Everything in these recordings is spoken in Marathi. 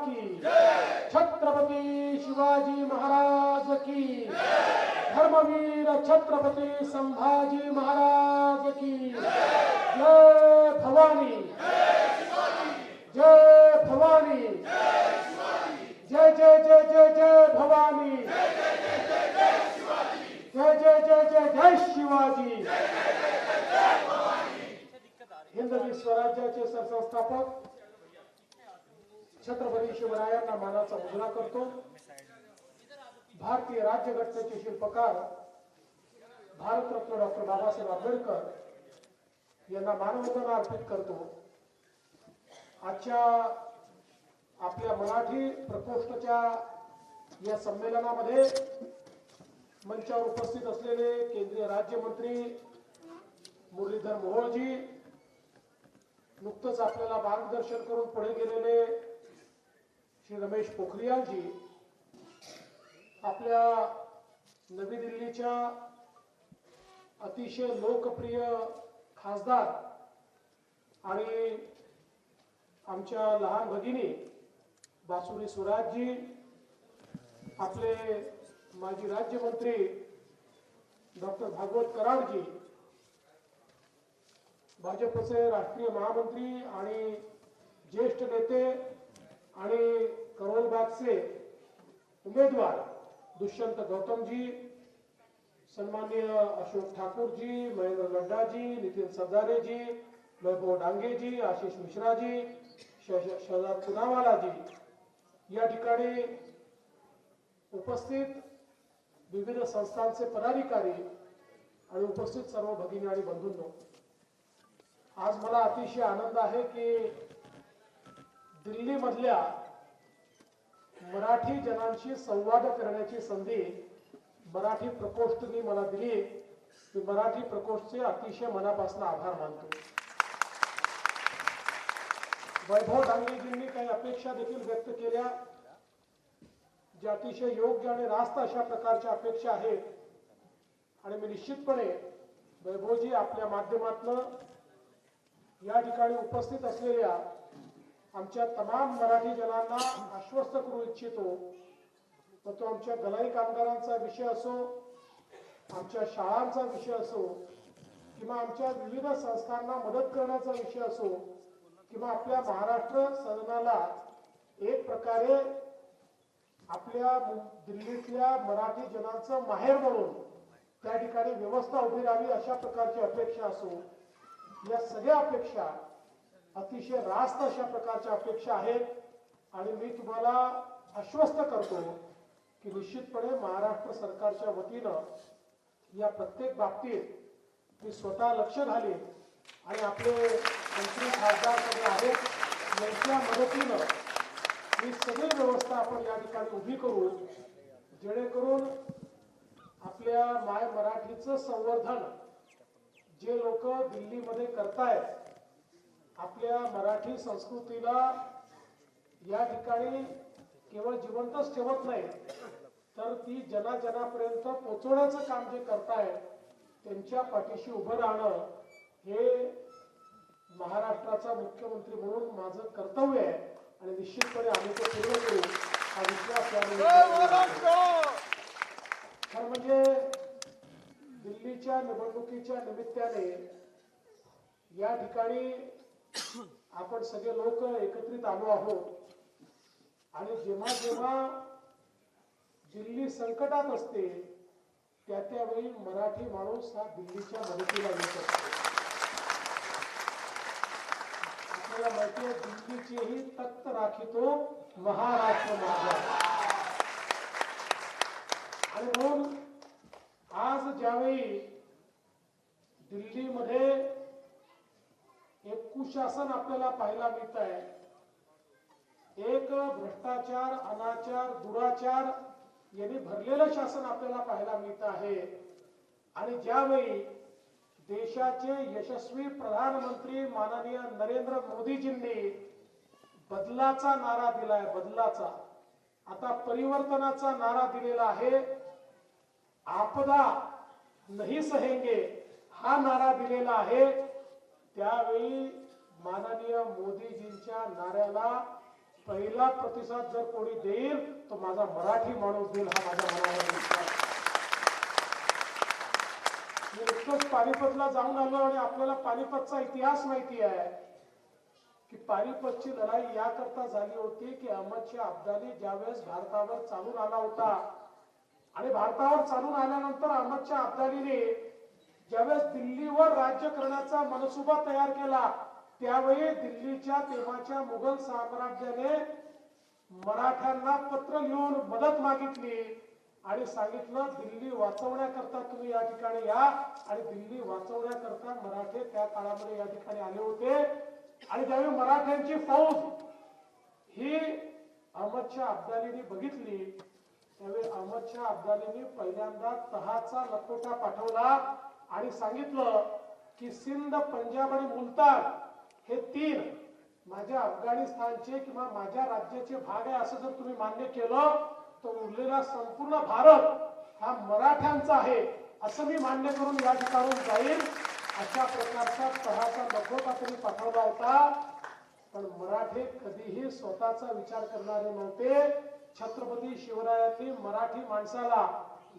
की, छत्रपती शिवाजी महाराज की, धर्मवीर छत्रपती संभाजी महाराज की, जय भवानी, जय भवानी, जय जय जय जय जय भवानी, जय जय जय जय जय शिवाजी। हिंदवी स्वराज्याचे सरसंस्थापक छत्रपती शिवरायांना मानाचा मुजरा करतो। भारतीय राज्यघटनेचे शिल्पकार भारतरत्न डॉक्टर बाबासाहेब आंबेडकर यांना मानवंदना अर्पित करतो। आजच्या आपल्या मराठी प्रकोष्ठाच्या या संमेलनामध्ये मंचावर उपस्थित असलेले केंद्रीय राज्यमंत्री मुरलीधर मोहोळजी, नुकतंच आपल्याला मार्गदर्शन करून पुढे गेलेले श्री रमेश पोखरियालजी, आपल्या नवी दिल्लीच्या अतिशय लोकप्रिय खासदार आणि आमच्या लहान भगिनी बासुरी स्वराजजी, आपले माजी राज्यमंत्री डॉक्टर भागवत कराडजी, भाजपचे राष्ट्रीय महामंत्री आणि ज्येष्ठ नेते आणि करोलबागचे उमेदवार दुष्यंत गौतमजी, सन्माननीय अशोक ठाकूरजी, महेंद्र लड्डाजी, नितीन सरदारेजी, वैभव डांगेजी, आशीष मिश्राजी, शहजाद पुनावालाजी, या ठिकाणी उपस्थित विविध संस्थांचे पदाधिकारी आणि उपस्थित सर्व भगिनी आणि बंधूंनो, आज मला अतिशय आनंद आहे की दिल्ली मधल्या मराठी जनांशी संवाद करण्याची संधी मराठी प्रकोष्ठनी मला दिली। मी मराठी प्रकोष्ठचे अतिशय मनापासून आभार मानतो। वैभव डांगेजींनी काही अपेक्षा देखील व्यक्त केल्या, ज्या अतिशय योग्य आणि रास्त अशा प्रकारच्या अपेक्षा आहेत आणि मी निश्चितपणे वैभवजी आपल्या माध्यमातून या ठिकाणी उपस्थित असलेल्या आमच्या तमाम मराठी जनांना आश्वस्त करू इच्छितो। तो आमच्या गलाई कामगारांचा विषय असो, आमच्या शाळांचा विषय असो, किंवा आमच्या विविध संस्थांना मदत करण्याचा विषय असो, किंवा आपल्या महाराष्ट्र सदनाला एक प्रकारे आपल्या दिल्लीतल्या मराठी जनांचं माहेर म्हणून त्या ठिकाणी व्यवस्था उभी राहावी अशा प्रकारची अपेक्षा असो, या सगळ्या अपेक्षा अतिशय रास्त अशा प्रकारच्या अपेक्षा आहेत आणि मी तुम्हाला आश्वस्त करतो की निश्चितपणे महाराष्ट्र सरकारच्या वतीनं या प्रत्येक बाबतीत मी स्वतः लक्ष घालीन आणि आपले मंत्री खासदार सगळे आहेत यांच्या मदतीनं ही सगळी व्यवस्था आपण या ठिकाणी उभी करू, जेणेकरून आपल्या माय मराठीचं संवर्धन जे लोक दिल्लीमध्ये करतायत, आपल्या मराठी संस्कृतीला या ठिकाणी केवळ जिवंतच ठेवत नाही तर ती जनाजनापर्यंत पोहोचवण्याचं काम जे करतायत त्यांच्या पाठीशी उभं राहणं हे महाराष्ट्राचा मुख्यमंत्री म्हणून माझं कर्तव्य आहे आणि निश्चितपणे आम्ही ते पूर्ण करू हा विश्वास खरं म्हणजे दिल्लीच्या निवडणुकीच्या निमित्ताने या ठिकाणी आपण सगळे लोक एकत्रित आलो आहोत आणि जेव्हा जेव्हा दिल्ली संकटात असते त्यावेळी मराठी माणूस हा दिल्लीच्या मदतीला येत असतो। आपल्याला माहिती आहे दिल्लीचेही तख्त राखितो महाराष्ट्र माझा, आणि म्हणून आज ज्यावेळी दिल्लीमध्ये एक कुशासन आपल्याला पाहायला मिळत आहे, एक भ्रष्टाचार, अनाचार, दुराचार यांनी भरलेलं शासन आपल्याला पाहायला मिळत आहे, आणि ज्यावेळी देशाचे यशस्वी प्रधानमंत्री माननीय नरेंद्र मोदीजींनी बदलाचा नारा दिलाय, बदलाचा, आता परिवर्तनाचा नारा दिलेला आहे, आपदा नहीं सहेंगे हा नारा दिलेला आहे, त्यावेळी माननीय मोदीजींच्या नाऱ्याला पहिला प्रतिसाद जर कोणी देईल तो माझा मराठी माणूस देईल, हा माझ्या मनावर विश्वास. मी नुकतंच पानिपतला जाऊन आलो आणि आपल्याला पानिपतचा इतिहास माहिती आहे की पानिपतची लढाई याकरता झाली होती की अहमदशाह अब्दाली ज्यावेळेस भारतावर चालून आला होता आणि भारतावर चालून आल्यानंतर अहमदशाह अब्दालीने ज्यावेळेस दिल्लीवर राज्य करण्याचा मनसुबा तयार केला त्यावेळी दिल्लीच्या तेव्हाच्या मुघल साम्राज्याने मराठ्यांना पत्र लिहून मदत मागितली आणि सांगितलं दिल्ली वाचवण्याकरता तुम्ही या ठिकाणी या. आणि दिल्ली वाचवण्याकरता मराठे त्या काळामध्ये या ठिकाणी आले होते. आणि ज्यावेळी मराठ्यांची फौज ही अहमदशाह अब्दालीने बघितली त्यावेळी अहमदशाह अब्दालीने पहिल्यांदा तहाचा लखोटा पाठवला आणि सांगितलं की सिंध, पंजाब आणि मुलतान हे 3 माझ्या अफगाणिस्तानचे किंवा माझ्या राज्याचे भाग आहे असं जर तुम्ही मान्य केलं तर उरलेला संपूर्ण भारत हा मराठ्यांचा आहे असं मी मान्य करून या ठिकाणून जाईल. अशा प्रकारचा तहाचा लखोटा त्यांनी पाठवला होता. पण मराठे कधीही स्वतःचा विचार करणारे नव्हते. छत्रपती शिवरायांनी मराठी माणसाला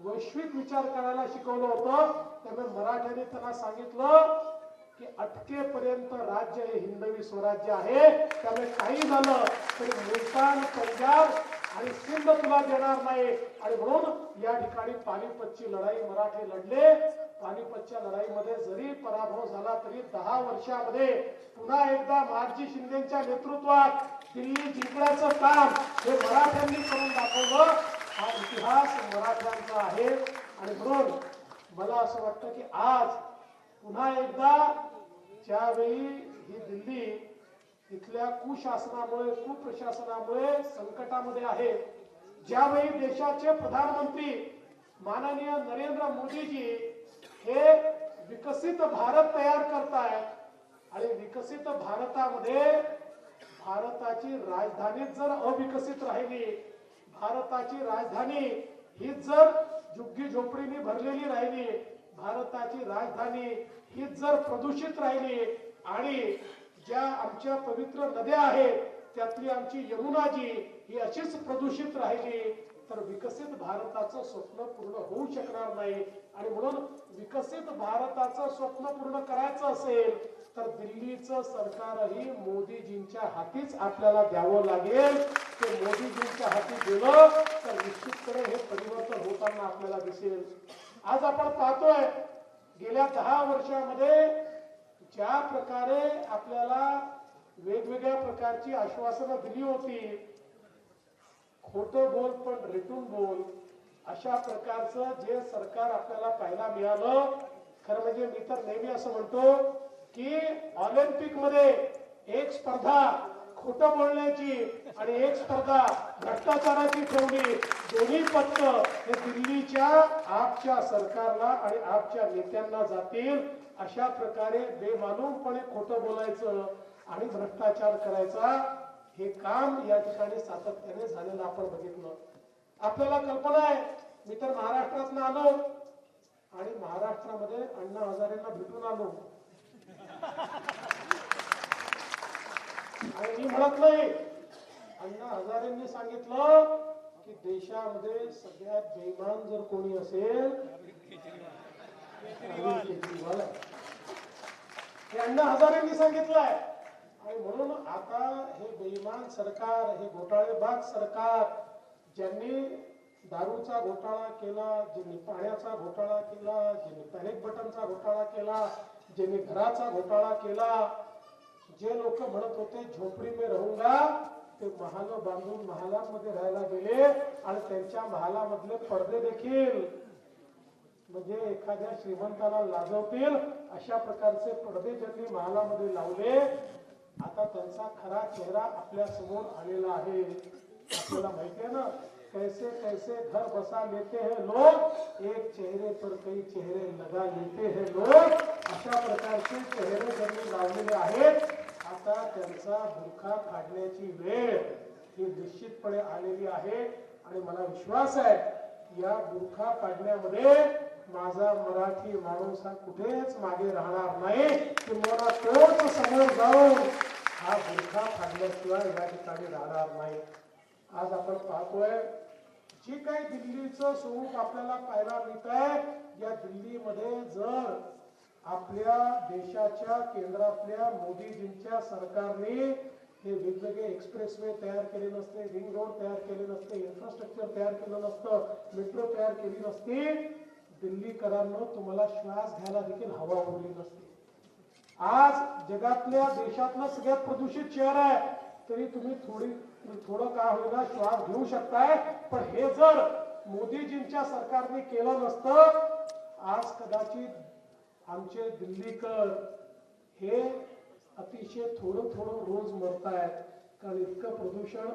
वैश्विक विचार करायला शिकवलं होतं. त्यामुळे मराठ्यांनी त्यांना सांगितलं की अटकेपर्यंत राज्य हे हिंदवी स्वराज्य आहे. त्यामुळे काही झालं तरी मुलतान, पंजाब आणि सिंध तुला देणार नाही. आणि म्हणून या ठिकाणी पानिपतची लढाई मराठे लढले. पानिपतच्या लढाईमध्ये जरी पराभव झाला तरी 10 वर्षामध्ये पुन्हा एकदा महादजी शिंदेच्या नेतृत्वात दिल्ली जिंकण्याचं काम हे मराठ्यांनी करून दाखवलं. हा इतिहास मराठ्यांचा आहे. आणि म्हणून मला असं वाटतं की आज पुन्हा एकदा ज्यावेळी ही दिल्ली इथल्या कुशासनामुळे, कुप्रशासनामुळे संकटामध्ये आहे, ज्यावेळी देशाचे प्रधानमंत्री माननीय नरेंद्र मोदीजी हे विकसित भारत तयार करतायत आणि विकसित भारतामध्ये भारताची राजधानी जर अविकसित राहिली, भारताची राजधानी ही जर झुग्गी झोपडीने भरलेली राहिली, भारताची राजधानी ही जर प्रदूषित राहिली आणि ज्या आमच्या पवित्र नद्या आहेत त्यातली आमची यमुनाजी ही अशीच प्रदूषित राहिली तर विकसित भारताचं स्वप्न पूर्ण होऊ शकणार नाही. आणि म्हणून विकसित भारताचं स्वप्न पूर्ण करायचं असेल तर दिल्लीचं सरकारही मोदीजींच्या हातीच आपल्याला द्यावं लागेल. ते मोदीजींच्या हाती दिलं तर निश्चितपणे हे परिवर्तन होताना आपल्याला दिसेल. आज आपण पाहतोय गेल्या 10 वर्षामध्ये ज्या प्रकारे आपल्याला वेगवेगळ्या प्रकारची आश्वासनं दिली होती, खोटं बोल पण रेटून बोल, अशा प्रकारचं जे सरकार आपल्याला पाहायला मिळालं. खरं म्हणजे मी तर नेहमी असं म्हणतो की ऑलिम्पिक मध्ये एक स्पर्धा खोटं बोलण्याची आणि एक स्पर्धा भ्रष्टाचाराची ठेवली. दोन्ही पत्र हे दिल्लीच्या आपच्या सरकारला आणि आपच्या नेत्यांना जातील. अशा प्रकारे बेमालूमपणे खोटं बोलायचं आणि भ्रष्टाचार करायचा हे काम या ठिकाणी सातत्याने झालेलं आपण बघितलं. आपल्याला कल्पना आहे, मी तर महाराष्ट्रातून आलो आणि महाराष्ट्रामध्ये अण्णा हजारेंना भेटून आलो आणि मी म्हणत नाही, अण्णा हजारेंनी सांगितलं की देशामध्ये सगळ्यात बेईमान जर कोणी असेल केजरीवाल आहे. हे अण्णा हजारेंनी सांगितलंय. आणि म्हणून आता हे बेईमान सरकार, हे घोटाळेबाज सरकार, ज्यांनी दारूचा घोटाळा केला, ज्यांनी पाण्याचा घोटाळा केला, ज्यांनी पॅनिक बटनचा घोटाळा केला, ज्यांनी घराचा घोटाळा केला, जे लोक म्हणत होते झोपडी में रहूंगा ते महाल बांधून महालांमध्ये राहायला गेले आणि त्यांच्या महालामधले पडदे देखील म्हणजे एखाद्या श्रीमंताला लाजवतील अशा प्रकारचे पडदे ज्यांनी महालामध्ये लावले, आता त्यांचा खरा चेहरा आपल्या समोर आलेला आहे. आपल्याला माहिती आहे ना, कैसे कैसे घर बसा लेते हैं लोग, एक चेहरे पर कई चेहरे लगा लेते हैं लोग. अशा प्रकारचे चेहरे ज्यांनी लावलेले आहेत, आता त्यांचा बुरखा काढण्याची वेळ ही निश्चितपणे आलेली आहे. आणि मला विश्वास आहे या बुरखा काढण्यामध्ये माझा मराठी माणूस हा कुठेच मागे राहणार नाही. तुम्हाला तोच समोर जाऊन हा बुरखा काढण्याची केल्याशिवाय या ठिकाणी राहणार नाही. आज आपण पाहतोय जी काही दिल्लीचं स्वरूप आपल्याला पाहायला मिळत आहे, या दिल्लीमध्ये जर आपल्या देशाच्या केंद्रातल्या मोदीजींच्या सरकारने हे वेगवेगळे एक्सप्रेसवे तयार केले नसते, रिंग रोड तयार केले नसते, इन्फ्रास्ट्रक्चर तयार केलं नसतं, मेट्रो तयार केली नसती, दिल्लीकरांनो तुम्हाला श्वास घ्यायला देखील हवा उरली नसती. आज जगातल्या देशातलं सगळ्यात प्रदूषित शहर आहे, तरी तुम्ही थोडं का होईना श्वास घेऊ शकताय. पण हे जर मोदीजींच्या सरकारने केलं नसतं, आज कदाचित आमचे दिल्लीकर हे अतिशय थोडं रोज मरतायत. कारण इतकं प्रदूषण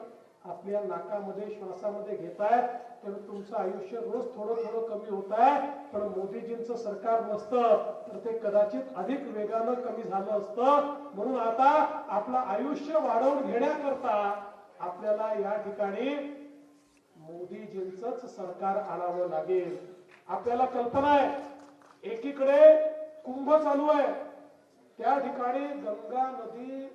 आपल्या नाकामध्ये श्वासामध्ये घेतायत, तर तुमचं आयुष्य रोज थोडं कमी होत आहे. पण मोदीजींचं सरकार नसतं तर ते कदाचित अधिक वेगानं कमी झालं असतं. म्हणून आता आपलं आयुष्य वाढवून घेण्याकरता आपल्याला या ठिकाणी मोदीजींचंच सरकार आणावं लागेल. आपल्याला कल्पना आहे, एकीकडे कुंभ चालू आहे, त्या ठिकाणी गंगा नदी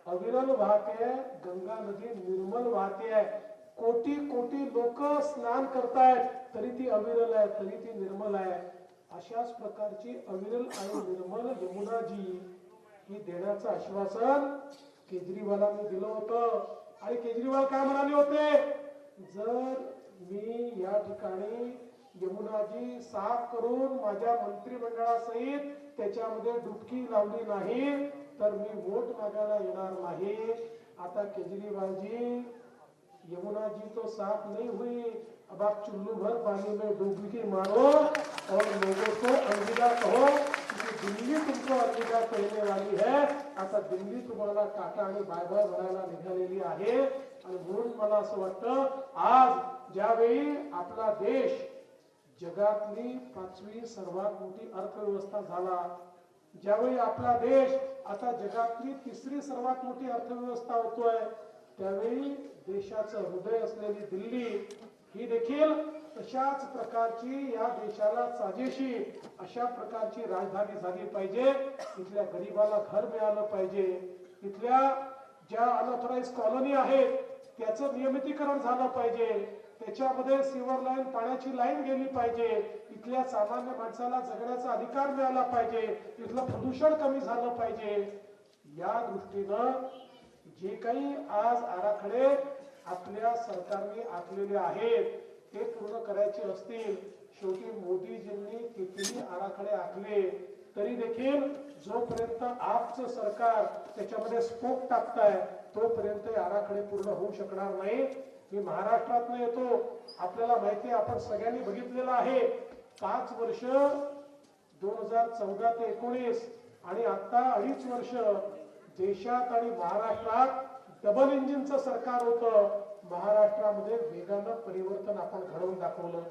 अविरल वाहते आहे, गंगा नदी निर्मल वाहते आहे. कोटी लोक स्नान करतायत, तरी ती अविरल आहे, तरी ती निर्मल आहे. अशाच प्रकारची अविरल आणि निर्मल यमुनाजी ही देण्याचं आश्वासन केजरीवालांनी दिलं होतं. आणि केजरीवाल काय म्हणाले होते, जर मी या ठिकाणी यमुनाजी साफ करून माझ्या मंत्रिमंडळासहित त्याच्यामध्ये डुबकी लावली नाही तर मी वोट मागायला येणार नाही. आता केजरीवाल जी, यमुना जी तो साफ नहीं हुई, अब आप चुल्लू भर पानी में डुबकी मारो और लोगों को अलविदा कहो, क्योंकि दिल्ली तुमको अलविदा कहने वाली है. आता दिल्ली तुम्हाला टाटा आणि बाय बाय म्हणायला निघालेली आहे. आणि म्हणून मला असं वाटतं, आज ज्यावेळी आपला देश जगातली 5वी सर्वात मोठी अर्थव्यवस्था झाला, ज्यावेळी आपला देश आता जगातली 3री सर्वात मोठी अर्थव्यवस्था होतोय, त्यावेळी देशाचं हृदय असलेली दिल्ली ही देखील तशाच प्रकारची, या देशाला साजेशी अशा प्रकारची राजधानी झाली पाहिजे. इथल्या गरीबाला घर मिळालं पाहिजे, इथल्या ज्या अनऑथराइज कॉलनी आहेत त्याचं नियमितीकरण झालं पाहिजे, त्याच्यामध्ये सिवर लाईन, पाण्याची लाईन गेली पाहिजे, इथल्या सामान्य माणसाला जगण्याचा अधिकार मिळाला पाहिजे, इथलं प्रदूषण कमी झालं पाहिजे. या दृष्टीनं जे काही आज आराखडे आपल्या सरकारने आखलेले आहेत ते पूर्ण करायचे असतील, शेवटी मोदीजींनी कितीही आराखडे आखले तरी देखील जोपर्यंत आपचं सरकार त्याच्यामध्ये स्फोट टाकताय तोपर्यंत आराखडे पूर्ण होऊ शकणार नाही. मी महाराष्ट्रातून येतो, आपल्याला माहिती आहे, आपण सगळ्यांनी बघितलेलं आहे, 5 वर्ष 2014 ते 19 आणि आता 2.5 वर्ष देशात आणि महाराष्ट्रात डबल इंजिनचं सरकार होतं. महाराष्ट्रामध्ये वेगानं परिवर्तन आपण घडवून दाखवलं.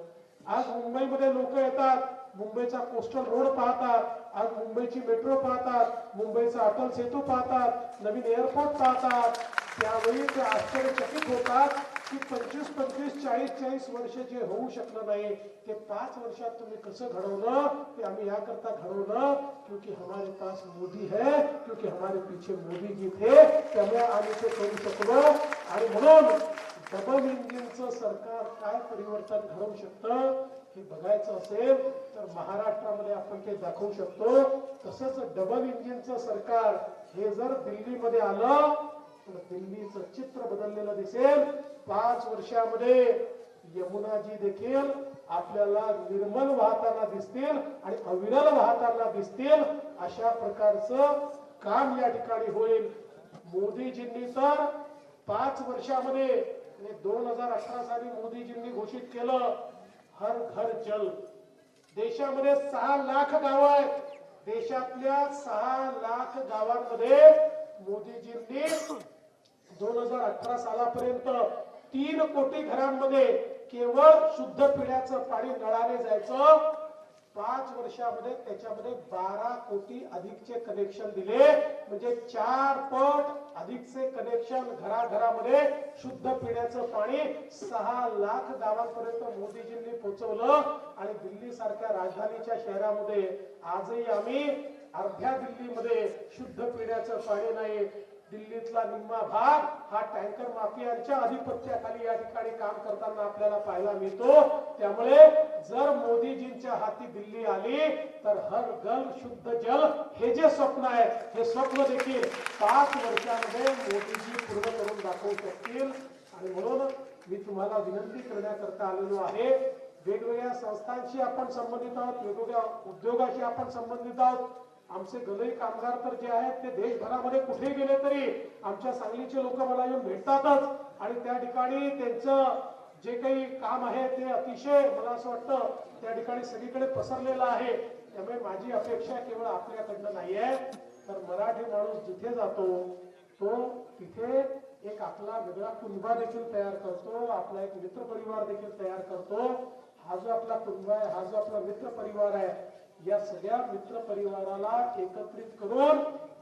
आज मुंबईमध्ये लोक येतात, मुंबईचा कोस्टल रोड पाहतात, आज मुंबईची मेट्रो पाहतात, मुंबईचा अटल सेतू पाहतात, नवीन एअरपोर्ट पाहतात. त्यावेळी ते आश्चर्यचकित होतात की 25, 40 वर्ष जे होऊ शकलं नाही ते 5 वर्षात तुम्ही कसं घडवलं. ते आम्ही याकरता घडवलं क्योंकि हमारे पास मोदी है, क्योंकि हमारे पीछे मोदी जी थे, त्यामुळे आम्ही ते करू शकलो. आणि म्हणून डबल इंजिनचं सरकार काय परिवर्तन घडवू शकतं हे बघायचं असेल तर महाराष्ट्रामध्ये आपण ते दाखवू शकतो. तसंच डबल इंजिनचं सरकार हे जर दिल्लीमध्ये आलं तर दिल्लीचं चित्र बदललेलं दिसेल. 5 वर्षामध्ये यमुनाजी देखील आपल्याला निर्मल वाहताना दिसतील आणि अविरल वाहताना दिसतील. अशा प्रकारचं काम या ठिकाणी होईल. मोदीजींनी तर 5 वर्षामध्ये 2018 साली मोदीजींनी घोषित केलं हर घर जल. देशामध्ये 6 लाख गाव आहेत. देशातल्या 6 लाख गावांमध्ये मोदीजींनी 2018 सालापर्यंत 3 कोटी घरांमध्ये केवळ शुद्ध पिण्याचं पाणी नळाने जायचं. 5 वर्षामध्ये त्याच्यामध्ये 12 कोटी अधिकचे कनेक्शन दिले, म्हणजे 4 पट अधिकचे कनेक्शन घराघरामध्ये शुद्ध पिण्याचं पाणी 6 लाख गावांपर्यंत मोदीजींनी पोहोचवलं. आणि दिल्ली सारख्या राजधानीच्या शहरामध्ये आजही आम्ही अर्ध्या दिल्लीमध्ये शुद्ध पिण्याचं पाणी नाही. दिल्लीतला निम्मा भाग हा टँकर माफियांच्या अधिपत्याखाली या ठिकाणी काम करताना आपल्याला पाहायला मिळतो। त्यामुळे जर मोदीजींच्या हाती दिल्ली आली तर हर घर शुद्ध जल हे जे स्वप्न आहे हे स्वप्न देखील 5 वर्षांमध्ये मोदीजी पूर्ण करून दाखवू शकतील। आणि म्हणून मी तुम्हाला विनंती करण्याकरता आलेलो आहे, वेगवेगळ्या संस्थांशी आपण संबंधित आहोत, वेगवेगळ्या उद्योगाशी आपण संबंधित आहोत। आमचे गलई कामगार तर जे आहेत ते देशभरामध्ये कुठे गेले तरी आमच्या सांगलीचे लोक मला येऊन भेटतातच आणि त्या ठिकाणी त्यांचं जे काही काम आहे ते अतिशय मला असं वाटतं त्या ठिकाणी सगळीकडे पसरलेलं आहे। त्यामुळे माझी अपेक्षा केवळ आपल्याकडनं नाही आहे, तर मराठी माणूस जिथे जातो तो तिथे एक आपला वेगळा कुटुंबा देखील तयार करतो, आपला एक मित्र परिवार देखील तयार करतो। हा जो आपला कुटुंब आहे, हा जो आपला मित्र परिवार आहे, या सगळ्या मित्र परिवाराला एकत्रित करून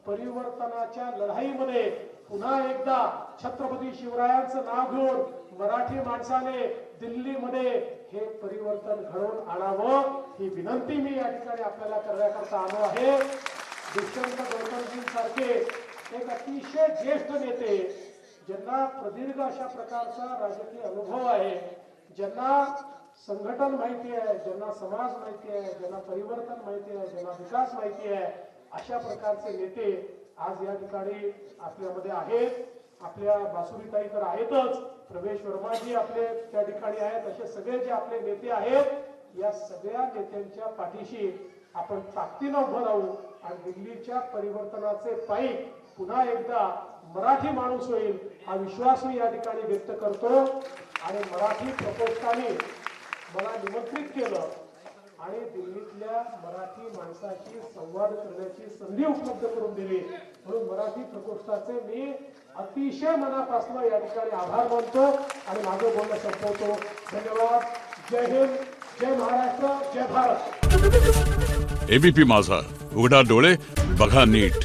परिवर्तनाच्या लढाईमध्ये पुन्हा एकदा छत्रपती शिवरायांचं नाव घेऊन मराठी माणसाने दिल्लीमध्ये हे परिवर्तन घडवून आणावं ही विनंती मी या ठिकाणी आपल्याला करण्याकरता आलो आहे। दुष्यंत गौतमजींसारखे एक अतिशय ज्येष्ठ नेते ज्यांना प्रदीर्घ अशा प्रकारचा राजकीय अनुभव आहे, ज्यांना संघटन माहिती आहे, ज्यांना समाज माहिती आहे, ज्यांना परिवर्तन माहिती आहे, ज्यांना विकास माहिती आहे, अशा प्रकारचे नेते आज या ठिकाणी आपल्यामध्ये आहेत। आपल्या बासुरीताई तर आहेतच, प्रवेश वर्माजी आपले त्या ठिकाणी आहेत, असे सगळे जे आपले नेते आहेत या सगळ्या नेत्यांच्या पाठीशी आपण ताकदीनं उभं राहू आणि दिल्लीच्या परिवर्तनाचे पाईक पुन्हा एकदा मराठी माणूस होईल हा विश्वास मी या ठिकाणी व्यक्त करतो। आणि मराठी प्रकोष्ठाने मला निमंत्रित केलं आणि दिल्लीतल्या मराठी माणसाशी संवाद करण्याची संधी उपलब्ध करून दिली, म्हणून मराठी प्रकोष्ठाचे मी अतिशय मनापासून या ठिकाणी आभार मानतो आणि माझं बोलणं संपवतो। धन्यवाद। जय हिंद, जय महाराष्ट्र, जय भारत। एबीपी माझा, उघडा डोळे बघा नीट।